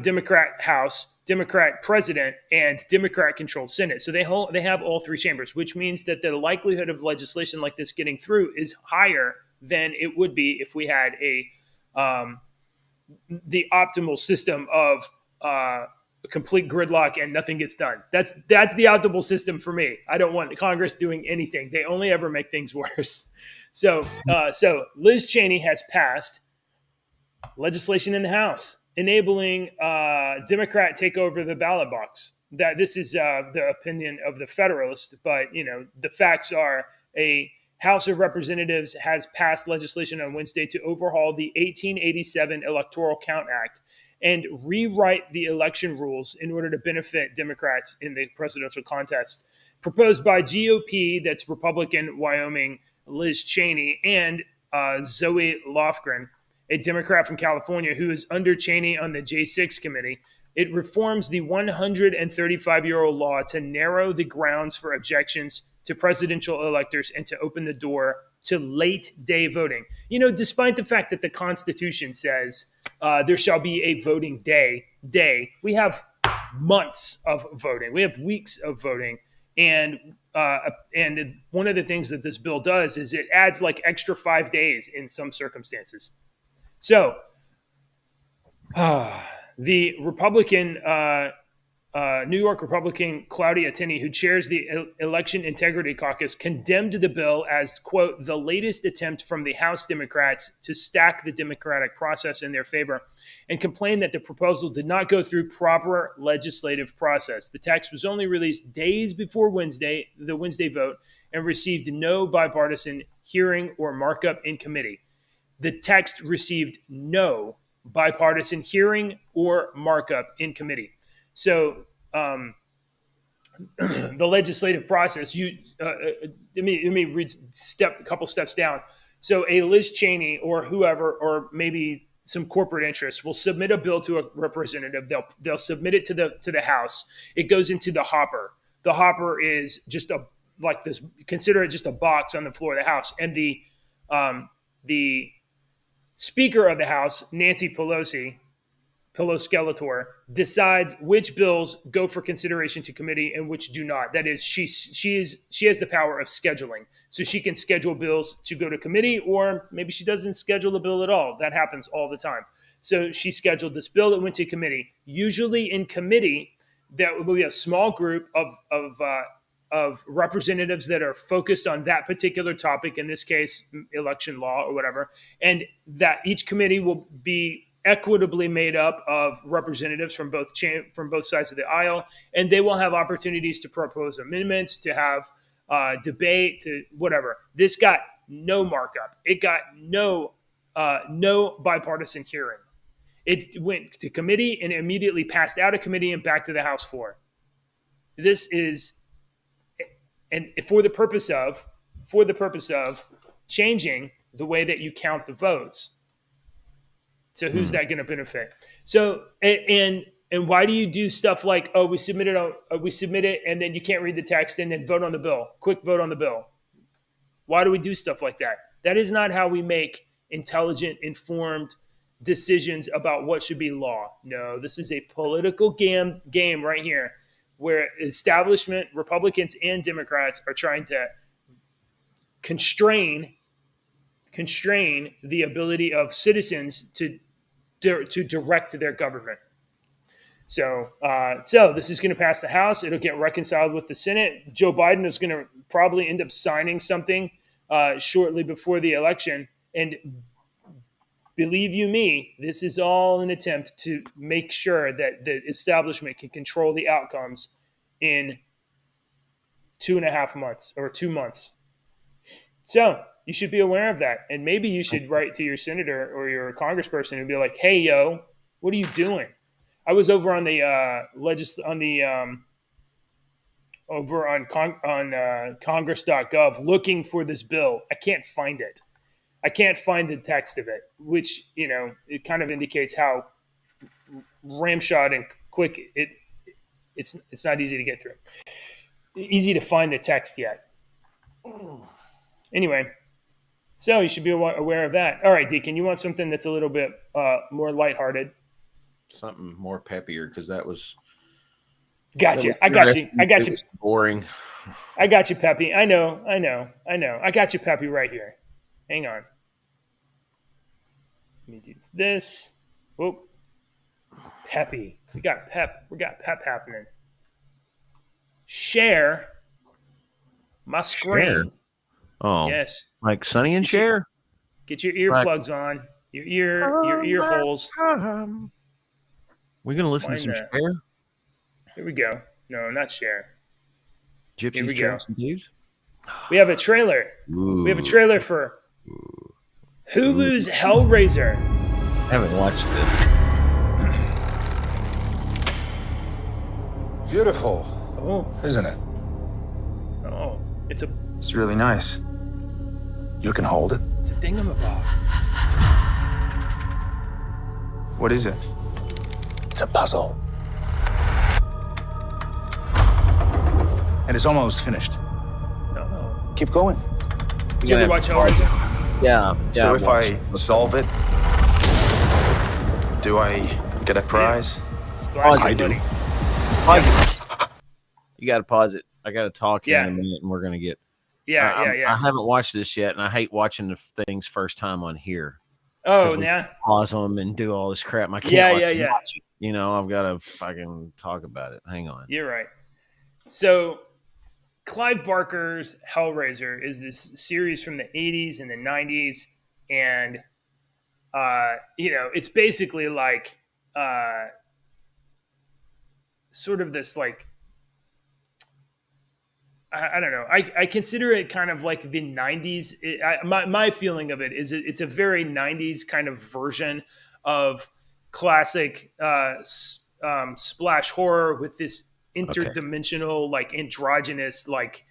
Democrat House, Democrat president, and Democrat-controlled Senate. So they have all three chambers, which means that the likelihood of legislation like this getting through is higher than it would be if we had the optimal system of complete gridlock and nothing gets done. That's the optimal system for me. I don't want Congress doing anything. They only ever make things worse. So Liz Cheney has passed legislation in the House enabling Democrat take over the ballot box. That this is the opinion of the Federalist, but the facts are a House of Representatives has passed legislation on Wednesday to overhaul the 1887 Electoral Count Act and rewrite the election rules in order to benefit Democrats in the presidential contest. Proposed by GOP, that's Republican Wyoming Liz Cheney, and Zoe Lofgren, a Democrat from California who is under Cheney on the J6 committee. It reforms the 135-year-old law to narrow the grounds for objections to presidential electors and to open the door to late day voting. Despite the fact that the Constitution says there shall be a voting day, we have months of voting. We have weeks of voting. And one of the things that this bill does is it adds like extra 5 days in some circumstances. So the Republican, New York Republican Claudia Tenney, who chairs the Election Integrity Caucus, condemned the bill as, quote, the latest attempt from the House Democrats to stack the democratic process in their favor, and complained that the proposal did not go through proper legislative process. The text was only released days before the Wednesday vote, and received no bipartisan hearing or markup in committee. The text received no bipartisan hearing or markup in committee. So the legislative process, let me read a couple steps down. So a Liz Cheney or whoever, or maybe some corporate interests, will submit a bill to a representative. They'll submit it to the House. It goes into the hopper. The hopper is just consider it just a box on the floor of the House. And the Speaker of the House, Nancy Pelosi, Skeletor, decides which bills go for consideration to committee and which do not. That is, she has the power of scheduling. So she can schedule bills to go to committee, or maybe she doesn't schedule a bill at all. That happens all the time. So she scheduled this bill that went to committee. Usually in committee, there will be a small group of representatives that are focused on that particular topic, in this case, election law or whatever, and that each committee will be equitably made up of representatives from both sides of the aisle, and they will have opportunities to propose amendments, to have debate, to whatever. This got no markup. It got no bipartisan hearing. It went to committee and immediately passed out of committee and back to the House floor. This is, and for the purpose of changing the way that you count the votes. So who's that going to benefit? So and why do you do stuff like, we submit it, and then you can't read the text, and then vote on the bill? Quick vote on the bill. Why do we do stuff like that? That is not how we make intelligent, informed decisions about what should be law. No, this is a political game right here, where establishment, Republicans and Democrats, are trying to constrain the ability of citizens to direct their government. So this is going to pass the House. It'll get reconciled with the Senate. Joe Biden is going to probably end up signing something shortly before the election. And believe you me, this is all an attempt to make sure that the establishment can control the outcomes in 2.5 months or 2 months. So you should be aware of that. And maybe you should write to your senator or your congressperson and be like, hey, yo, what are you doing? I was over on the Congress.gov looking for this bill. I can't find it. I can't find the text of it, which, it kind of indicates how ramshot and quick it's not easy to get through. Easy to find the text yet. Anyway, so you should be aware of that. All right, Deacon, you want something that's a little bit more lighthearted? Something more peppier, because that was. Gotcha. I got you. Boring. I got you, Peppy. I know. I got you, Peppy, right here. Hang on. Let me do this. Whoop. Peppy. We got pep happening. Share my screen. Share? Oh. Yes. Like Sonny and Cher? Get your earplugs on. Your ear holes. We're going to listen to some Cher? Here we go. No, not Cher. Gypsies, Tramps, and Thieves? We have a trailer. Ooh. We have a trailer for Hulu's Hellraiser. I haven't watched this. Beautiful. Oh. Isn't it? Oh. It's really nice. You can hold it. It's a dingamabob. What is it? It's a puzzle. And it's almost finished. No. Keep going. Did you ever watch Hellraiser? Yeah. So if I solve it, do I get a prize? Splash I your do. money. You got to pause it. I got to talk Yeah. in a minute, and we're gonna get. Yeah, I haven't watched this yet, and I hate watching the things first time on here. Oh, 'Cause we yeah. pause them and do all this crap. I can't. Yeah, watch yeah. it. You know, I've got to fucking talk about it. Hang on. You're right. So, Clive Barker's Hellraiser is this series from the 80s and the 90s. And, it's basically like sort of this, like, I don't know. I consider it kind of like the 90s. My feeling of it is it's a very 90s kind of version of classic splash horror with this interdimensional, like androgynous, like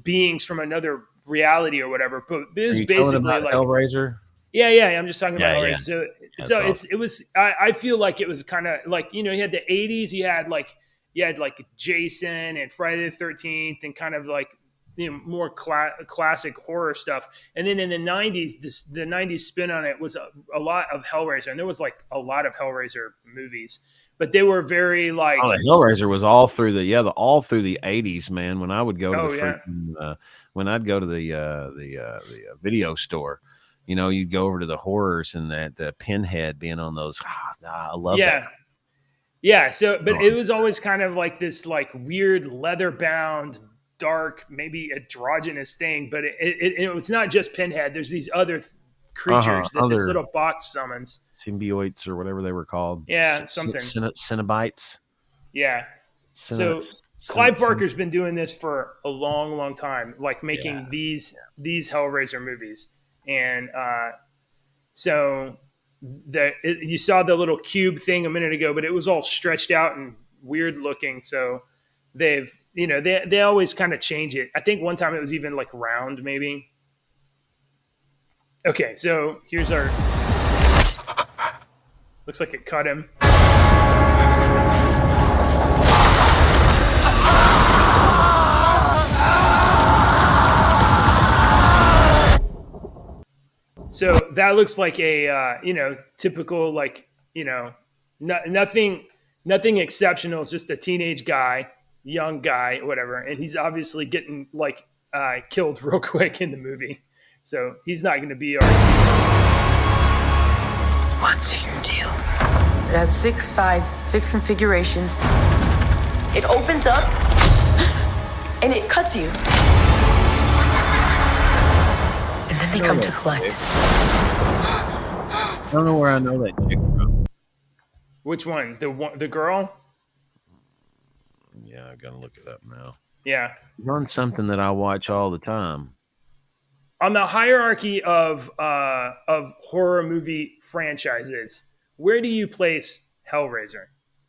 beings from another reality or whatever. But it was basically like Hellraiser. Yeah. I'm just talking about Yeah. Hellraiser. So it was. I feel like it was kind of like, you had the 80s. You had like Jason and Friday the 13th and kind of like, more classic horror stuff. And then in the 90s, the 90s spin on it was a lot of Hellraiser. And there was like a lot of Hellraiser movies, but they were very like. Oh, the Hellraiser was all through all through the 80s, man. When I would go to when I'd go to the video store, you'd go over to the horrors and the Pinhead being on those. I love that. Yeah, so but it was always kind of like this like weird leather-bound, dark, maybe androgynous thing. But it's not just Pinhead. There's these other creatures that this little box summons. Symbiotes or whatever they were called. Yeah, something. Cenobites. Yeah. So Clive Barker's been doing this for a long, long time, like making these Hellraiser movies. And so you saw the little cube thing a minute ago, but it was all stretched out and weird looking. So they always kind of change it. I think one time it was even like round, maybe. Okay, so here's our. Looks like it cut him. So that looks like a typical, like, nothing exceptional, just a teenage guy, young guy, whatever, and he's obviously getting like killed real quick in the movie, so he's not going to be our. What's your deal? It has 6 sides, 6 configurations. It opens up and it cuts you. And then they come to collect. I don't know where I know that chick from. Which one? The girl? Yeah, I gotta look it up now. Yeah. It's on something that I watch all the time. On the hierarchy of horror movie franchises, where do you place Hellraiser?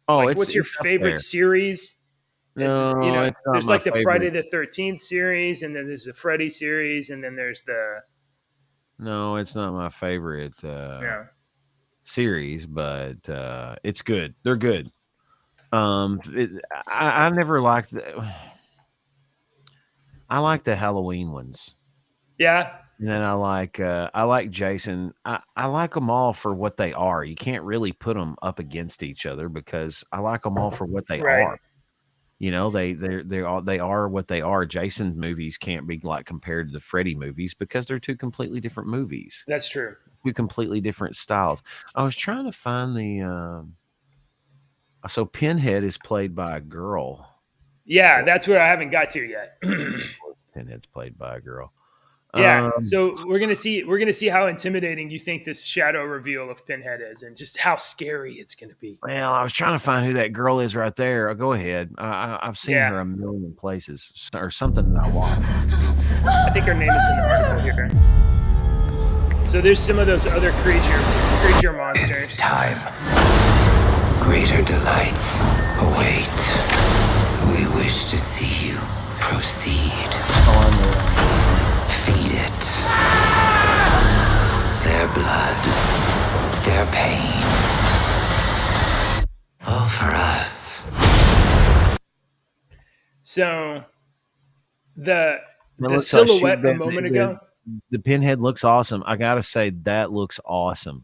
Oh, like, what's your favorite series? No, it's not there's my like the favorite. Friday the 13th series, and then there's the Freddy series, and then there's the. No, it's not my favorite series, but it's good. They're good. I never liked I like the Halloween ones. Yeah. And then I like Jason. I like them all for what they are. You can't really put them up against each other because I like them all for what they are. They are what they are. Jason movies can't be like compared to the Freddy movies because they're two completely different movies. That's true. Two completely different styles. I was trying to find the so Pinhead is played by a girl. Yeah, that's where I haven't got to yet. Pinhead's played by a girl. Yeah, so we're gonna see how intimidating you think this shadow reveal of Pinhead is, and just how scary it's gonna be. Well, I was trying to find who that girl is right there. Go ahead. I've seen her a million places or something that I watched. I think her name is in the article here. So there's some of those other creature monsters. It's time. Greater delights await. We wish to see you proceed. Feed it. Their blood, their pain, So the It the looks like silhouette a moment ago. the pinhead looks awesome. I gotta say that looks awesome.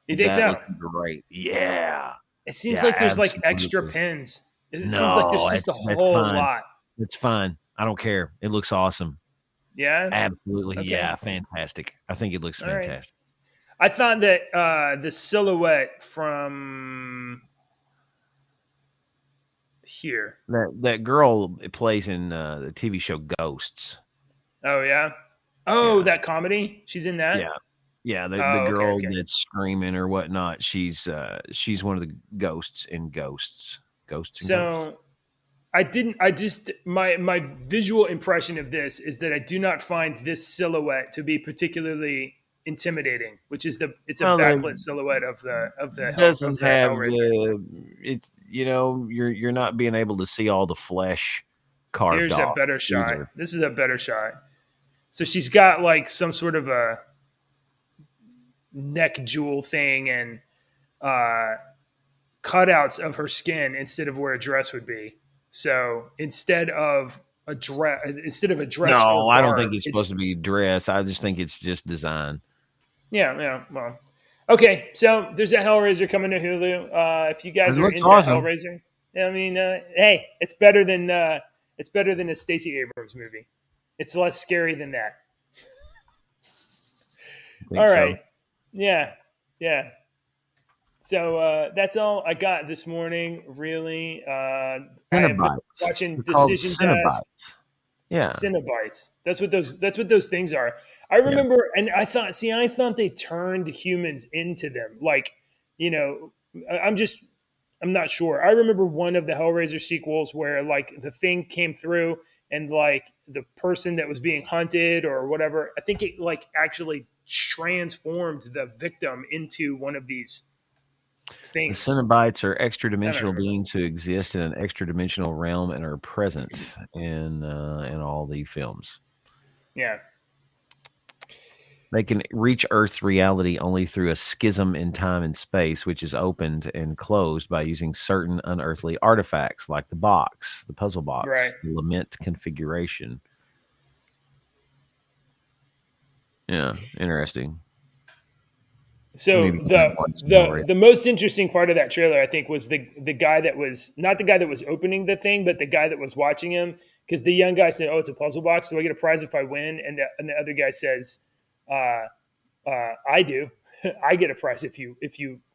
You think That so? looks great. Yeah. It seems Yeah, like there's like extra absolutely. pins. It seems like there's No, just a that's whole fine. lot. It's fine. I don't care. It looks awesome. Yeah. Absolutely. Okay. Yeah, fantastic. I think it looks All right. fantastic. I thought that the silhouette from here. That girl plays in the TV show Ghosts. Oh yeah. Oh, Yeah. that comedy. She's in that. Yeah. Yeah, the Oh, okay, girl okay. that's screaming or whatnot, she's one of the ghosts in Ghosts. Ghosts and Ghosts. So I just my visual impression of this is that I do not find this silhouette to be particularly intimidating, which is it's a Well, backlit silhouette of the doesn't have Hellraiser. it's you're not being able to see all the flesh carved Here's a off better shot. either. This is a better shot. So she's got like some sort of a neck jewel thing and cutouts of her skin instead of where a dress would be. So instead of a dress, No, I don't think it's supposed to be dress. I just think it's just design. Yeah. Well, okay. So there's a Hellraiser coming to Hulu. If you guys It are looks into awesome. Hellraiser, I mean, hey, it's better than a Stacey Abrams movie. It's less scary than that. Think All so. right. Yeah. So that's all I got this morning. Really, I have been Cinnabites. watching They're called Decision Cinnabites. Desk. Yeah. Cinnabites. That's what those things are. I remember, and I thought they turned humans into them. Like, I'm not sure. I remember one of the Hellraiser sequels where like the thing came through and like the person that was being hunted or whatever, I think it like actually transformed the victim into one of these The things. Cinnabites are extra dimensional remember. beings who exist in an extra dimensional realm and are present in all the films. Yeah. They can reach Earth's reality only through a schism in time and space, which is opened and closed by using certain unearthly artifacts like the box, the puzzle box, Right. the lament configuration. Yeah, interesting. So Maybe once more. the most interesting part of that trailer, I think, was the guy that was not the guy that was opening the thing, but the guy that was watching him. Because the young guy said, "Oh, it's a puzzle box. Do I get a prize if I win?" And the other guy says, "I do. I get a prize if you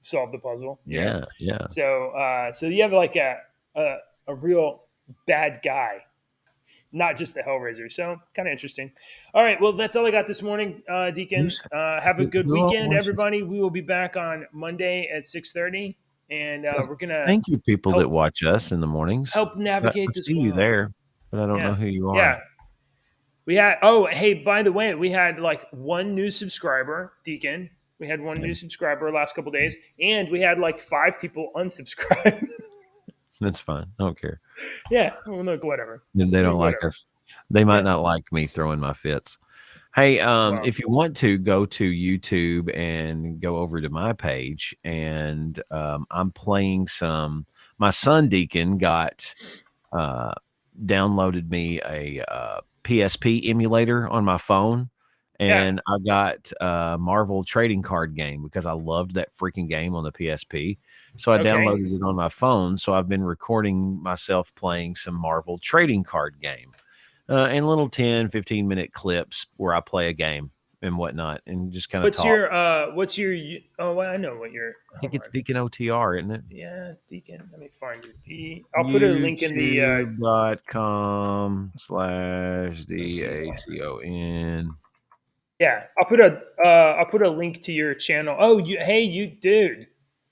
solve the puzzle." you know? Yeah. So you have like a real bad guy, not just the Hellraiser. So kind of interesting. All right. Well, that's all I got this morning, Deacon. Have a good weekend, everybody. We will be back on Monday at 6:30, and we're gonna Thank you, people that watch us in the mornings. help navigate I this see you world. there, but I don't know who you are. Yeah. We had. Oh, hey, by the way, we had like one new subscriber, Deacon. We had one new subscriber last couple days, and we had like 5 people unsubscribe. That's fine. I don't care. Yeah. Well, look, whatever. They don't like Whatever. us. They might not like me throwing my fits. Hey, if you want to go to YouTube and go over to my page, and I'm playing some. My son Deacon got downloaded me a PSP emulator on my phone, and I got a Marvel trading card game because I loved that freaking game on the PSP. So I downloaded it on my phone. So I've been recording myself playing some Marvel trading card game. And little 10, 15-minute clips where I play a game and whatnot and just kind of talk. What's your oh, I know what your I think it's Deacon OTR, isn't it? Yeah, Deacon. Let me find it. I'll put a link in the youtube.com/DACON. Yeah, I'll put a link to your channel. Oh, you dude.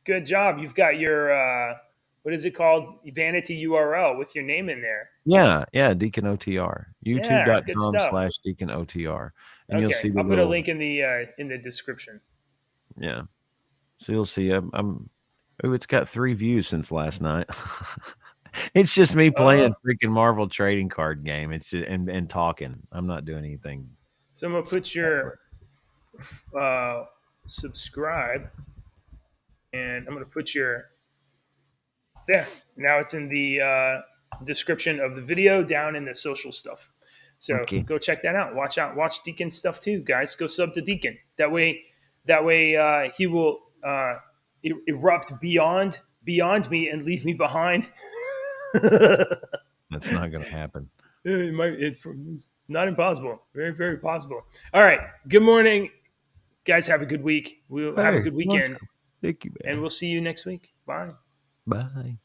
Good job. You've got your what is it called? Vanity URL with your name in there. Yeah, Deacon OTR. Good stuff. YouTube.com/Deacon OTR. And you'll see I'll put a link in the description. Yeah. So you'll see it's got 3 views since last night. It's just me playing freaking Marvel trading card game. It's just and talking. I'm not doing anything. So I'm gonna put your subscribe, and I'm gonna put your there. Now it's in the description of the video down in the social stuff. So Okay. go check that out. Watch Deacon's stuff too, guys. Go sub to Deacon. That way he will erupt beyond me and leave me behind. That's not going to happen. It's not impossible. Very, very possible. All right. Good morning, guys. Have a good week. We'll have a good weekend. Thank you, man. And we'll see you next week. Bye. Bye.